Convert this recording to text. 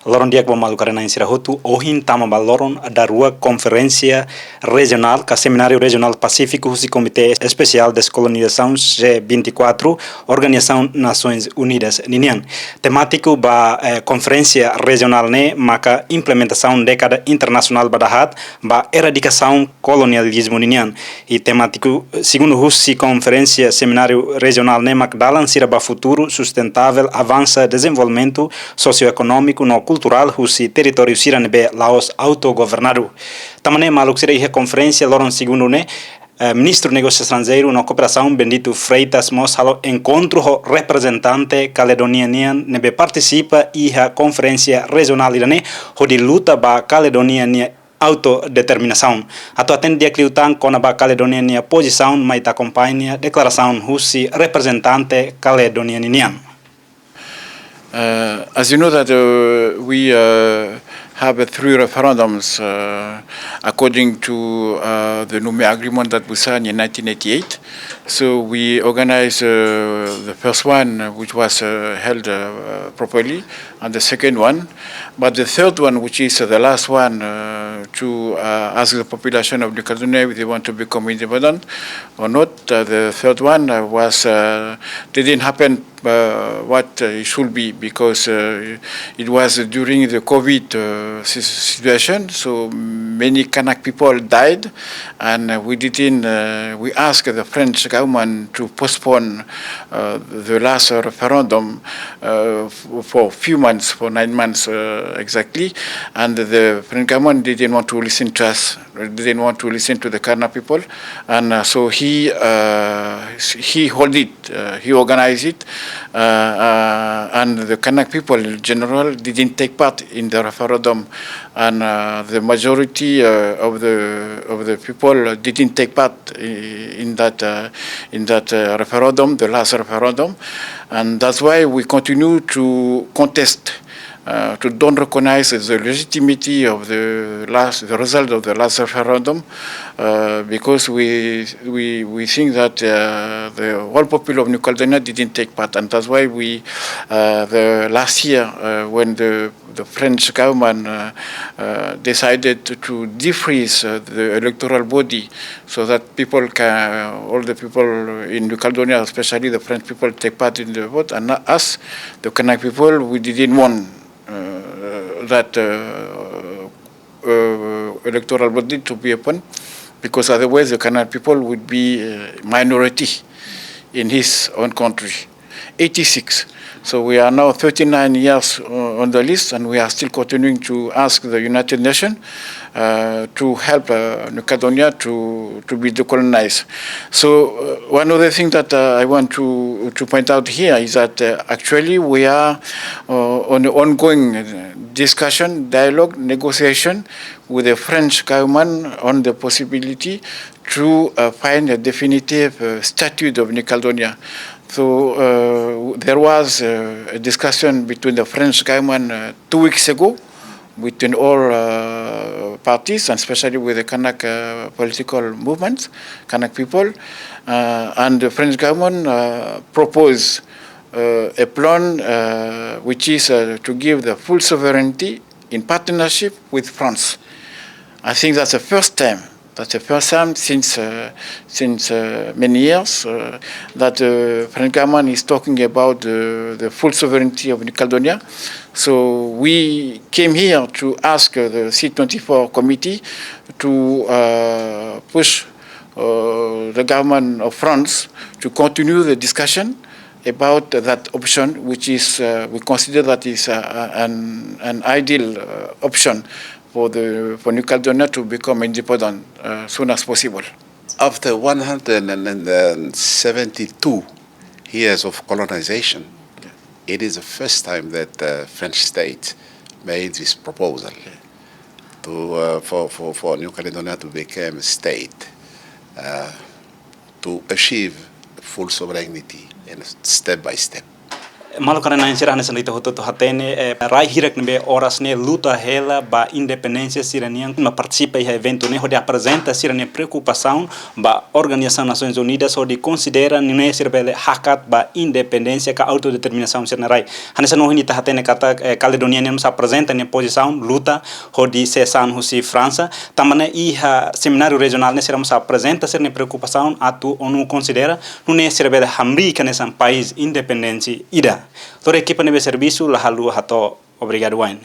Loron dia que malu karena insira hotu ohin tama baloron da rua conferência regional ka seminariu rejionál Pasífiku husi Comitê Especial de Descolonização G24 Organização Nações Unidas ninian. Temático ba conferência regional ne maka implementação década internacional badahat ba eradicação colonialismo ninian. E temático segundo husi conferência seminariu regional ne mak dalan sira ba futuro sustentável avança desenvolvimento socioeconômico no cultural husi território siranebe Laos autogovernado. Tamane maluk sira ihe conferência loron segundo ne Ministro do Negócio Estrangeiro na Cooperação Benedito Freitas mostrou encontro representante Kaledonianian nebe participa iha conferência regional irane de luta ba Kaledónia autodeterminasaun. Atau atende dia kliutan kona ba Kaledónia posição maita acompanha declaração husi representante Kaledonianian. As you know that we have 3 referendums according to the Nume Agreement that we signed in 1988. So we organized the first one, which was held properly, and the second one. But the third one, which is the last one, to ask the population of New Caledonia if they want to become independent or not. The third one didn't happen what it should be, because it was during the COVID situation, so many Kanak people died, and we asked the French government to postpone the last referendum for a few months, for 9 months exactly, and the French government didn't want to listen to us, didn't want to listen to the Kanak people, and so he held it, he organized it, and the Kanak people in general didn't take part in the referendum, and the majority of the people didn't take part in that referendum, the last referendum, and that's why we continue to contest. To don't recognize the legitimacy of the result of the last referendum, because we think that the whole people of New Caledonia didn't take part, and that's why the last year when the French government decided to defreeze the electoral body so that all the people in New Caledonia, especially the French people, take part in the vote, and not us, the Kanak people, we didn't want that electoral body to be open, because otherwise the Kanak people would be a minority in his own country. 86. So we are now 39 years on the list, and we are still continuing to ask the United Nations to help New Caledonia to be decolonized. So one other thing that I want to point out here is that actually we are on an ongoing discussion, dialogue, negotiation with the French government on the possibility to find a definitive statute of New Caledonia. So there was a discussion between the French government 2 weeks ago, between all parties, and especially with the Kanak political movements, Kanak people, and the French government proposed a plan which is to give the full sovereignty in partnership with France. I think that's the first time. That's the first time since many years that the French government is talking about the full sovereignty of New Caledonia. So we came here to ask the C24 committee to push the government of France to continue the discussion about that option, which is we consider that is an ideal option for New Caledonia to become independent as soon as possible. After 172 years of colonization, it is the first time that the French state made this proposal for New Caledonia to become a state, to achieve full sovereignty, step by step. Malu karena insirah nessa noite hoto hatene rai hirak nebe horas ne luta hela ba independência siranian ma participa em evento ne onde apresenta sirania preocupação ba Organização Nações Unidas onde considera ne sirbele hakat ba independência ka autodeterminasaun sirnarai hanesa no hinita hatene kata Kaledónia ne se apresenta ne posição luta onde sesan husi França tamane iha seminariu regional ne siramos apresenta sirne preocupação atu onu considera ne sirbele hamrika nessa país independência ida. Toda equipa nebe serviço la halu hato obrigado wain.